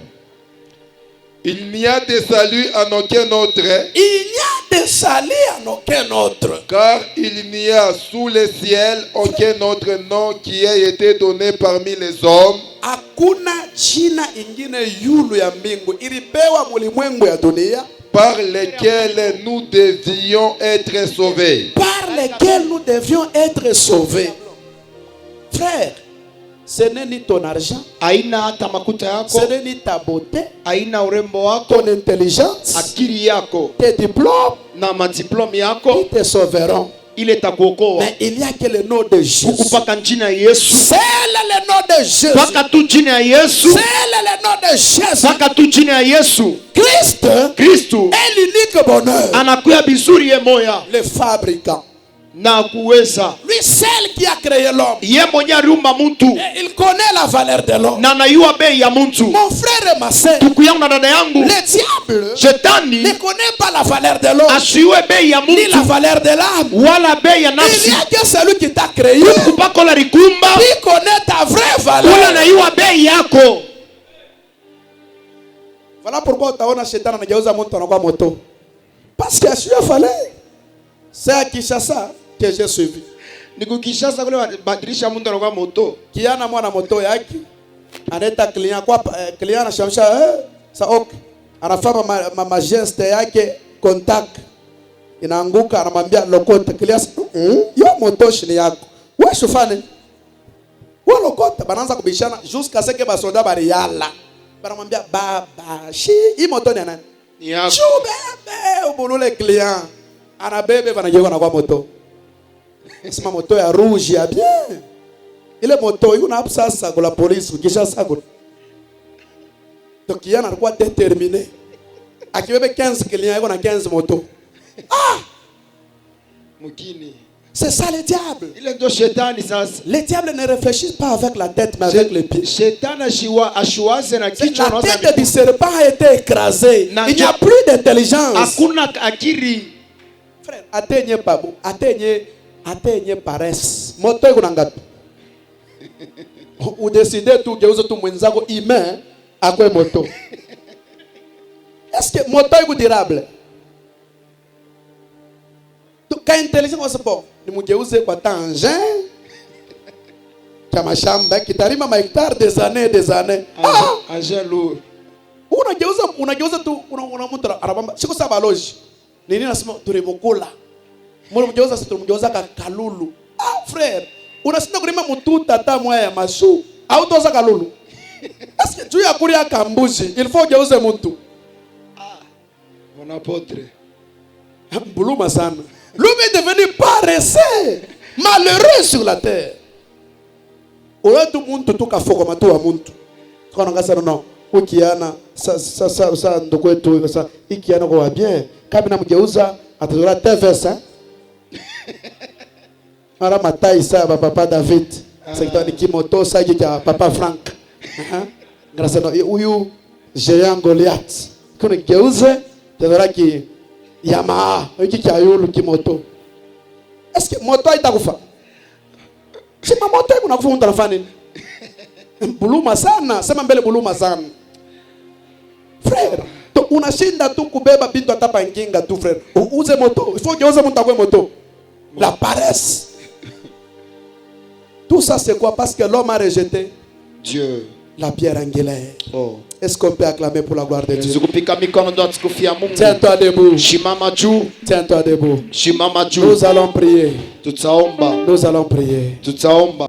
Il n'y a de salut en aucun autre, Il n'y a de salut en aucun autre. car il n'y a sous le ciel aucun autre nom qui ait été donné parmi les hommes, Hakuna jina ingine yulu ya mbingu ilipewa mulimwengu ya dunia par lesquels nous devions être sauvés. par lesquels nous devions être sauvés. Frère, ce n'est ni ton argent, Haina hata makuta yako, ce n'est ni ta beauté, haina urembo wako, ton intelligence, akili yako tes diplômes na madiplome qui yako te sauveront. ile itakuokoa. Mais il n'y a que le nom de Jésus. Kupaka jina ya Yesu, C'est le nom de Jésus. paka tu jina ya Yesu, C'est le nom de Jésus. paka tu jina ya Yesu. Christ Kristu est l'unique bonheur. anakuya bizuri ye moya Le fabricant. na kuweza Lui seul qui a créé l'homme. ye mwenye aliumba muntu Et il connaît la valeur de l'homme. na anayua bei ya muntu. Mon frère et ma sœur, Ndugu yangu na dada yangu, le diable shetani ne connaît pas la valeur de l'homme, asiwe bei ya ni la muntu valeur de l'âme. wala bei ya Il nafsi. n'y a que celui qui t'a créé Kupakola rikumba qui connaît ta vraie wala valeur. nayua bei yako. Voilà pourquoi utaona shetani anageuza mtu anakuwa moto. Parce que Dieu fallait. C'est à Kinshasa que j'ai suivi. Niku Kinshasa kule badilisha muntu anakuwa moto. Kiana mwana moto yake anaita client kwa client anashamsha sa ok. Anafanya ma geste yake contact. Inaanguka anamwambia lokota client yo moto shini yako. Wewe shufane. Wewe lokota banaanza kubishana jusqu'à ce que basoda bari yala. Banamwambia baba shi hii moto ni nani? Ni yako. Chubebe ubulule client. Anabebe banageuka na kwa moto. Sema moto ya rouge ya bien. Ile moto iko na sasa kwa la police kisha sasa. Donc yana alikuwa déterminé. Akibebe 15 clients iko na 15 moto. Ah! Mukini. C'est ça le diable. Ile ndio shetani sasa. Le diable ne réfléchit pas avec la tête mais avec les pieds. Shetani ashuaze na kichwa na La tête du serpent a été écrasée. Il n'y a plus d'intelligence. hakuna akiri. Frère, atteignez pas bon. Atteignez paresse. Moto iko na ngapi? Ou décider tu geuza tu mwenzako humain akwe moto. Est-ce que moto iko durable? Tu ka intelligence kwa sababu ni mugeuze kwa tangent kama shamba kitarima mahectare des années. Agent lourd. Unageuza tu una mtu anabamba. Siko saba loji. Nini nasema tulimukula. Mbona mgeuza sisi tulimgeuza kalulu. Ah frère, unashinda kulima mututa hata moya ya mashu. Au toza kalulu. Est-ce que tu ya kulia kambuzi, il faut geuze mtu. Mon apôtre. Buluma sana. L'homme est devenu paresseux, malheureux sur la terre. Oya tu muntu tukafoko matu wa muntu. Tukana ngasa no. Ukiana sa ndoko yetu sa ikiana kwa bien. Kama namgeuza atazora tevesa. Mara matai sa papa David. C'est ni kimoto sa ya papa Frank. Grâce à huyu géant Goliath. Kuna geuze tazora ki Yamaha, hiki cha yulu kimoto. Est-ce que moto itakufa? Sema moto kuna kufa mtu anafanya nini? Buluma sana, sema mbele buluma sana. Frère, to unashinda tu kubeba bintu atapa nginga tu frère. Uze moto, il faut geuza mtu akwe moto. La paresse. Tout ça c'est quoi? Parce que l'homme a rejeté Dieu. la pierre angulaire. Oh. Est-ce qu'on peut acclamer pour la gloire de Dieu? Zikupika mikono ndo atukufia Mungu. Tiens-toi debout. Shimama juu. Tiens-toi debout. Shimama juu. Nous allons prier. Tutaomba. Nous allons prier. Tutaomba.